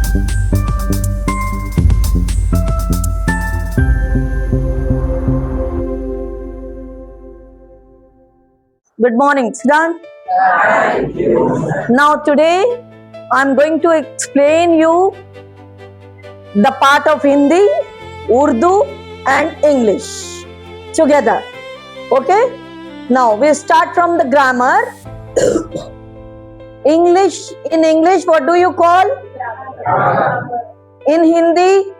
Good morning, Siddhant. Thank you. Now today I'm going to explain you the part of Hindi, Urdu and English together. Okay? Now we start from the grammar. English, in English what do you call? In Hindi?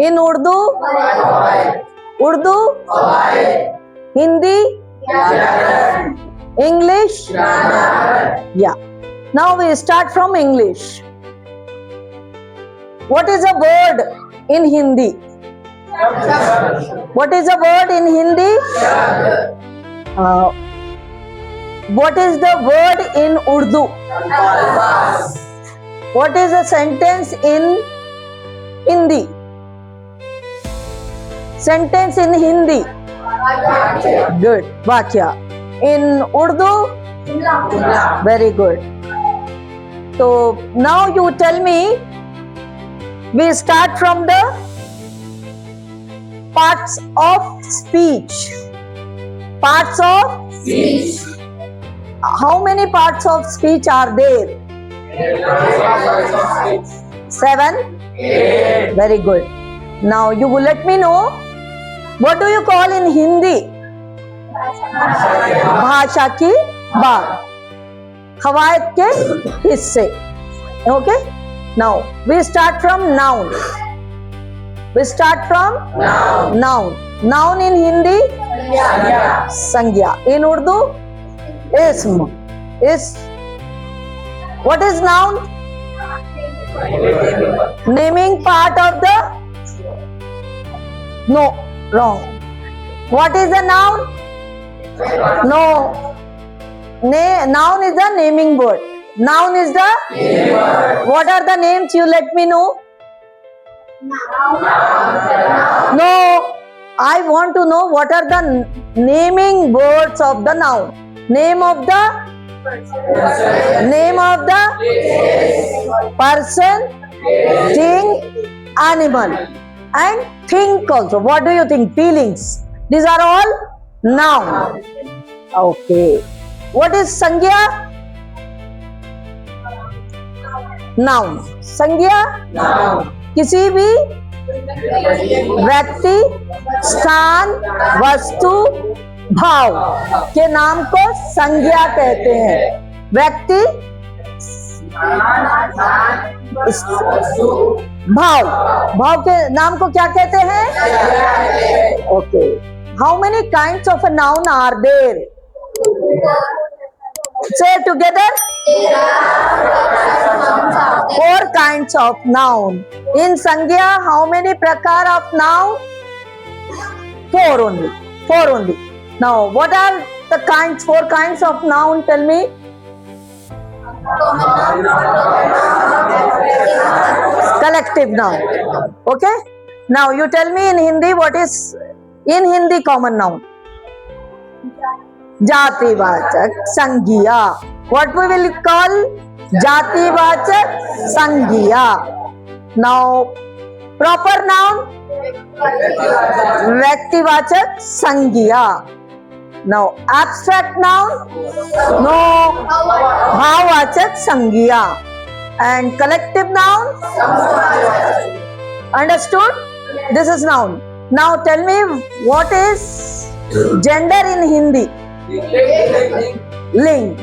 In Urdu? Urdu? Hindi? English? Yeah. Now we start from English. What is a word in Hindi? What is a word in Hindi? What is the word in Urdu? What is a sentence in Hindi? Sentence in Hindi. Good. Vakya. In Urdu? Very good. So now you tell me, we start from the parts of speech. Parts of Speech. How many parts of speech are there? 7? 8. Very good. Now you will let me know, what do you call in Hindi? भाषा की बात, कवायद के हिस्से. Okay? Now we start from noun. We start from noun. Noun in Hindi? Sangya. In Urdu? Ism. What is noun? Naming part of the? No, wrong. What is a noun? No. Noun is the naming word. Noun is the? What are the names? You let me know. No. I want to know what are the naming words of the noun. Name of the person, thing, animal, and think also. What do you think? Feelings. These are all noun. Okay. What is Sangya? Noun. Sangya? किसी भी व्यक्ति, स्थान, वस्तु, भाव के नाम को संज्ञा कहते हैं. व्यक्ति, भाव के नाम को क्या कहते हैं? Okay. How many kinds of a noun are there? Say together. 4 kinds of noun. In Sangya, how many prakar of noun? 4 only. 4 only. Now, what are the 4 kinds of noun? Tell me. Collective noun. Okay? Now, you tell me in Hindi, what is in Hindi common noun? जातिवाचक संज्ञा. What we will call जातिवाचक संज्ञा. Now proper noun व्यक्तिवाचक संज्ञा. Now abstract noun no भाववाचक संज्ञा. And collective noun understood? This is noun. Now tell me, what is gender in Hindi? Ling.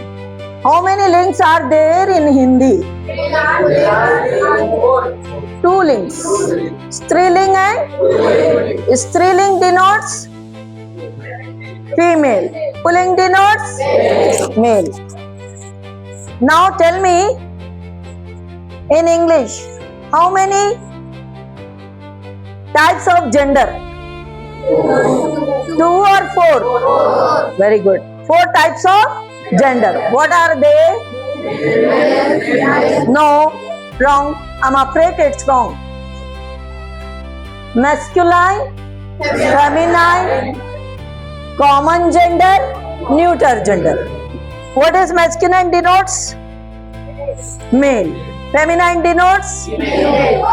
How many links are there in Hindi? 2 links. Striling and Striling denotes female. Pulling denotes male. Now tell me in English, how many types of gender? 2 or 4? Very good. 4 types of gender. What are they? No, wrong. I'm afraid it's wrong. Masculine, feminine, common gender, neuter gender. What is masculine denotes? Male. Feminine denotes? Female.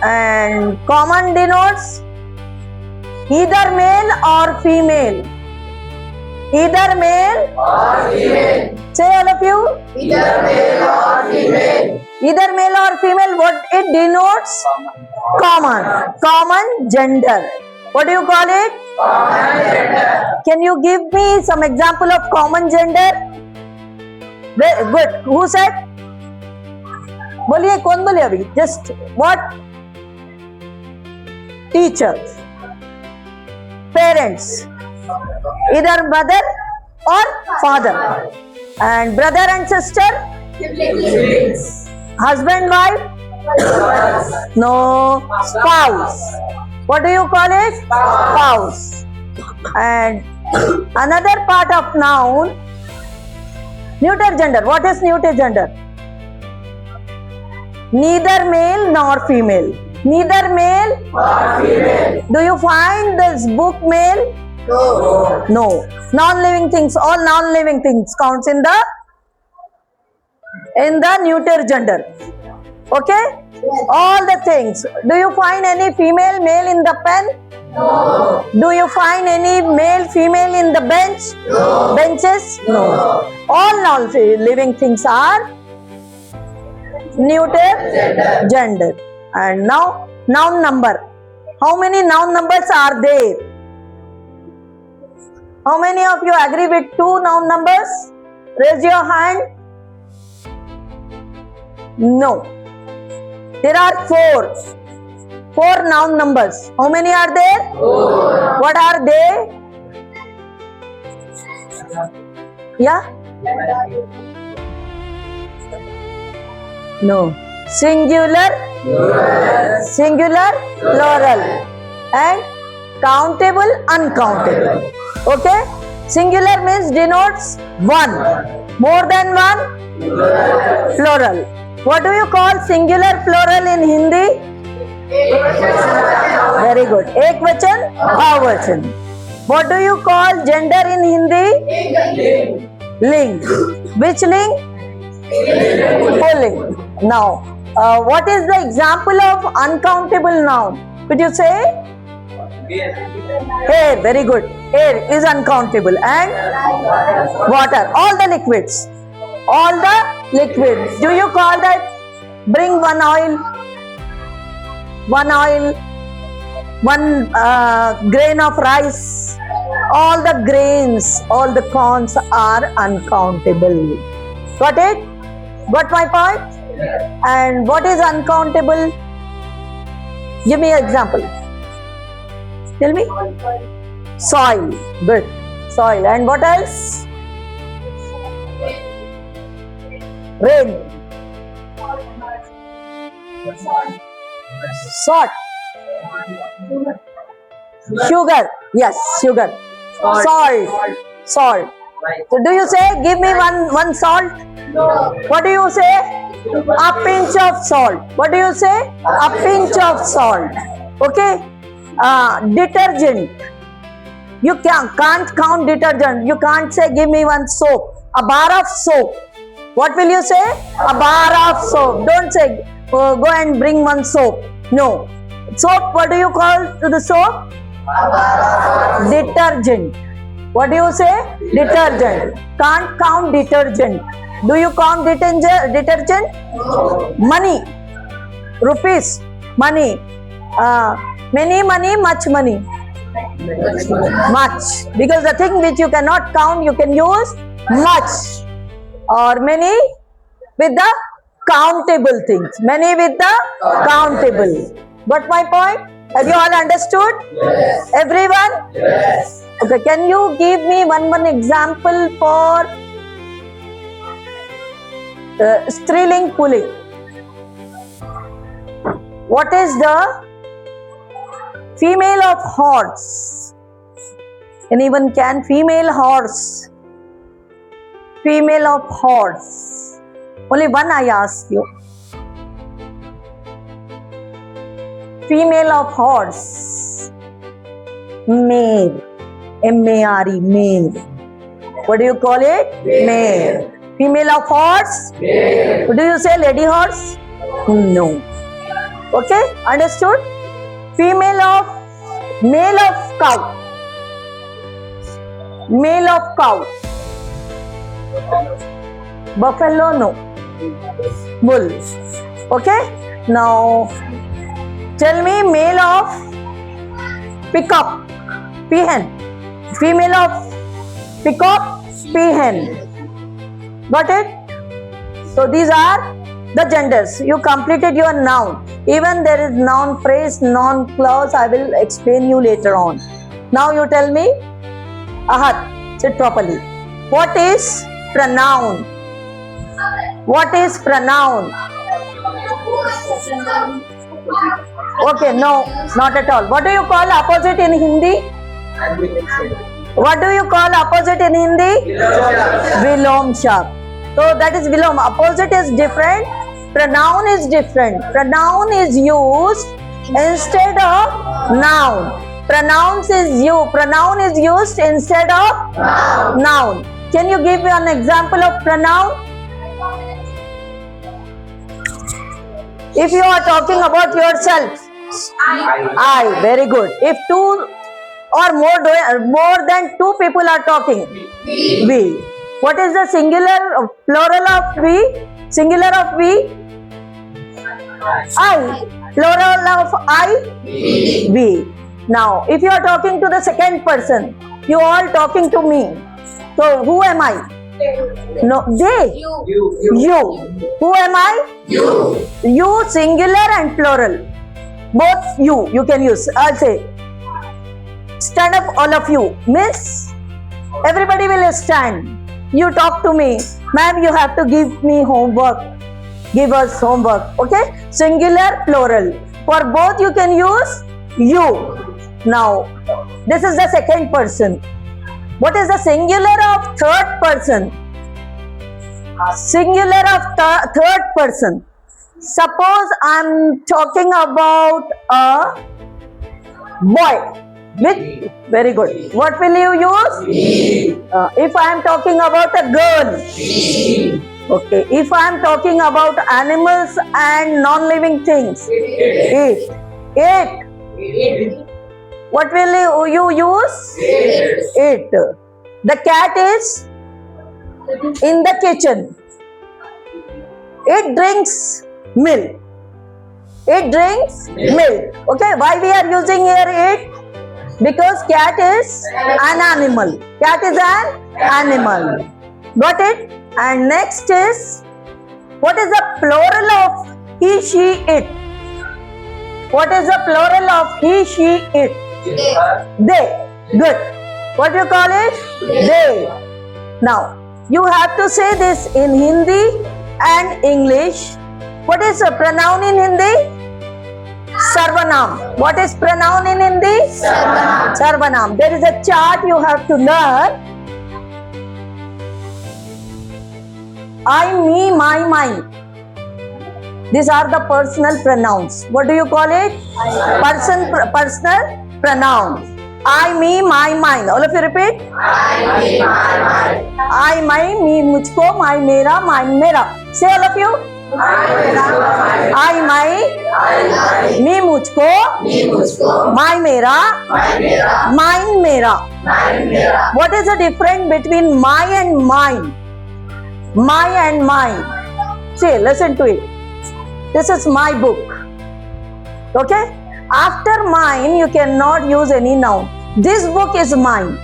And common denotes? Either male or female. Either male. Or female. Say all of you. Either male or female. Either male or female, what it denotes? Common. Common gender. What do you call it? Common gender. Can you give me some example of common gender? Very good. Who said? बोलिए कौन बोले अभी? Just what? Teachers, parents, either mother or father, and brother and sister, Siblings. husband, wife, no, spouse. What do you call it? Spouse. And another part of noun, neuter gender. What is neuter gender? Neither male nor female. Neither male. Or female. Do you find this book male? No. No. Non-living things, all non-living things counts in the neuter gender. Okay? All the things. Do you find any female, male in the pen? No. Do you find any male, female in the bench? No. Benches? No. All non-living things are neuter gender. And now, noun number. How many noun numbers are there? How many of you agree with 2 noun numbers? Raise your hand. No. There are 4. 4 noun numbers. How many are there? 4. What are they? Yeah? No. Singular, singular, plural, and countable, uncountable. Okay? Singular means denotes one. More than one? Plural. What do you call singular plural in Hindi? Very good. Ekvachan, Bhuvachan. What do you call gender in Hindi? Ling. Which ling? Pulling. Now, what is the example of uncountable noun? Could you say? Air. Very good. Air is uncountable. And water. All the liquids. All the liquids. Do you call that? Bring one oil. One oil. One grain of rice. All the grains, all the corns are uncountable. Got it? Got my point? And what is uncountable? Give me an example. Tell me. Soil. Good. Soil. And what else? Rain. Salt. Sugar. Yes, sugar. Salt. Salt. So do you say, give me one salt? No. What do you say? A pinch of salt. What do you say? A pinch of salt. Okay? Detergent. You can't count detergent. You can't say, give me one soap. A bar of soap. What will you say? A bar of soap. Don't say, go and bring one soap. No. Soap, what do you call to the soap? Detergent. What do you say? Detergent. Can't count detergent. Do you count detergent? No. Money. Rupees. Money. Many money, much money. Much. Because the thing which you cannot count, you can use much. Or many with the countable things. Many with the countable. Got my point? Have you all understood? Yes. Everyone? Yes. Okay, can you give me one example for Striling pulling? What is the female of horse? Anyone can? Female horse. Female of horse. Only one I ask you. Female of horse. Mare. M-A-R-E. Mare. What do you call it? Mare. Female of horse? Male. Do you say lady horse? No. Okay, understood? Male of cow. Male of cow. Buffalo, no. Bull. Okay, now tell me male of peacock. Peahen. Female of peacock, peahen. Got it? So these are the genders. You completed your noun. Even there is noun phrase, noun clause. I will explain you later on. Now you tell me, Ahad, sit properly. What is pronoun? What is pronoun? Okay, no, not at all. What do you call opposite in Hindi? What do you call opposite in Hindi? Vilom shab. So that is vilom. Opposite is different. Pronoun is different. Pronoun is used instead of noun. Pronoun is used instead of noun. Can you give me an example of pronoun? If you are talking about yourself, I. Very good. If two or more than two people are talking, we. What is the singular plural of we? Singular of we? I. Plural of I? We. Now, if you are talking to the second person, you are all talking to me. So, who am I? No, they. You. Who am I? You, singular and plural. Both you can use. I'll say, stand up, all of you. Miss, everybody will stand. You talk to me. Ma'am, you have to give me homework. Give us homework. Okay? Singular, plural. For both you can use you. Now, this is the second person. What is the singular of third person? Singular of third person. Suppose I'm talking about a boy. Which? Very good. What will you use? If I am talking about a girl. Okay. If I am talking about animals and non-living things. It. What will you use? It. The cat is in the kitchen. It drinks milk. It drinks milk. Okay. Why we are using here it? Because cat is an animal. Cat is an animal. Got it? And next is, what is the plural of he, she, it? What is the plural of he, she, it? They. Good. What do you call it? They. Now, you have to say this in Hindi and English. What is a pronoun in Hindi? Sarvanam. What is pronoun in Hindi? Sarvanam. There is a chart you have to learn. I, me, my, mine. These are the personal pronouns. What do you call it? Personal pronouns. I, me, my, mine. All of you repeat. I, my, me, mujhko, my, mera, mine, mera. Say all of you. I, my, me, mujhko, my, mera, mine, mera. What is the difference between my and mine? My and mine. See, listen to it. This is my book. Okay? After mine, you cannot use any noun. This book is mine.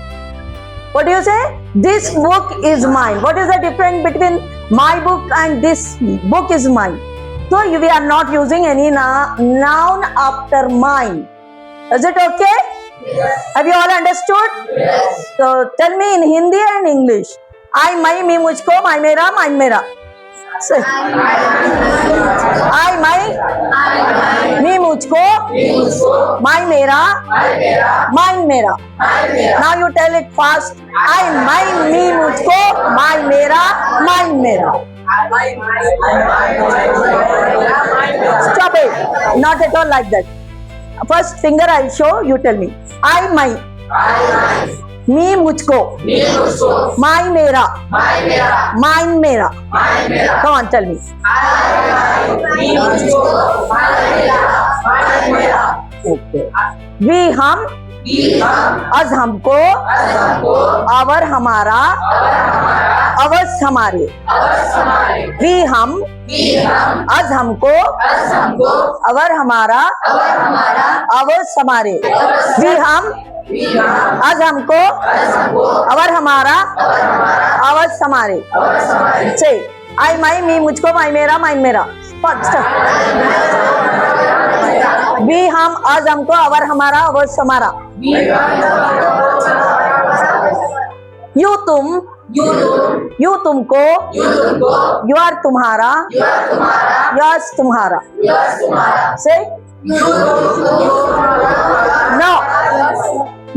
What do you say? This book is mine. What is the difference between my book and this book is mine? So we are not using any noun after mine. Is it okay? Yes. Have you all understood? Yes. So tell me in Hindi and English. I, my, me, mujhko, my, mera, mine, mera. Say. I, my, me, mujhko, my, mera, mine, mera. Now you tell it fast. I, my, me, mujhko, my, mera, mine, mera. Stop it. Not at all like that. First finger I'll show, you tell me. I, my. मी मुझको, Me मुझको, my मेरा, my मेरा, mine मेरा. my मेरा. Come on, tell me. Me मुझको, my मेरा, my मेरा. Okay. We हम, We हम, अज हमको, अस हमको, और हमारा, और हमारा, अवश्य हमारे. अवश्य हमारे. We हम, We हम, अज हमको, अस हमको, और हमारा, और हमारा, अवश्य हमारे. We हम, we हम, अज हमको, अस हमको, और हमारा, और हमारा, अवश्य हमारे. अवश्य हमारे. Say, I, my, me, मुझको, my, मेरा, mine मेरा. First. We हम, अज हमको, और हमारा, अवश्य हमारा. We हम, You तुम, you तुम, you तुमको, you तुमको, you are तुम्हारा, you are तुम्हारा, yours तुम्हारा. yours तुम्हारा. Say, You तुम, no.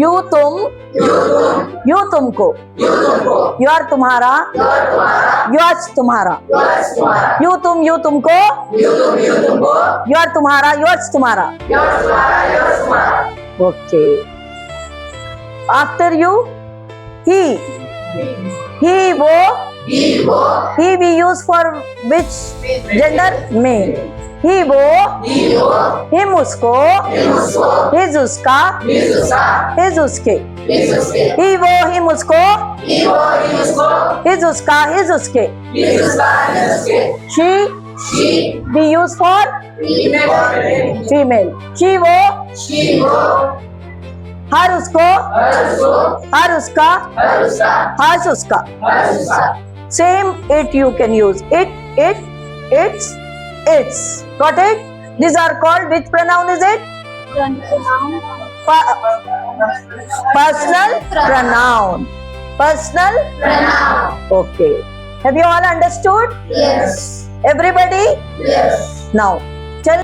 You तुम, you तुम, you तुमको, you तुमको, you are तुम्हारा, you are तुम्हारा, yours तुम्हारा. yours तुम्हारा. You तुम, you तुमको, You तुमको, you are तुम्हारा, yours तुम्हारा. yours तुम्हारा, yours तुम्हारा. Okay. After you, he. He वो, He वो, he we use for which gender? Male. He वो, he वो, him उसको, him उसको, his उसका, his उसका, his उसके. his उसके. He वो, him उसको, He वो, him उसको, his उसका, his उसके. his उसका, his उसके. She She, we use for female. female. She वो, She वो, her उसको, her उसको, her उसका, her उसका, hers उसका. her उसका. Same it you can use. It, its. Got it? These are called, which pronoun is it? Personal pronoun. Personal? Pronoun. Okay. Have you all understood? Yes. Everybody? Yes. Now, tell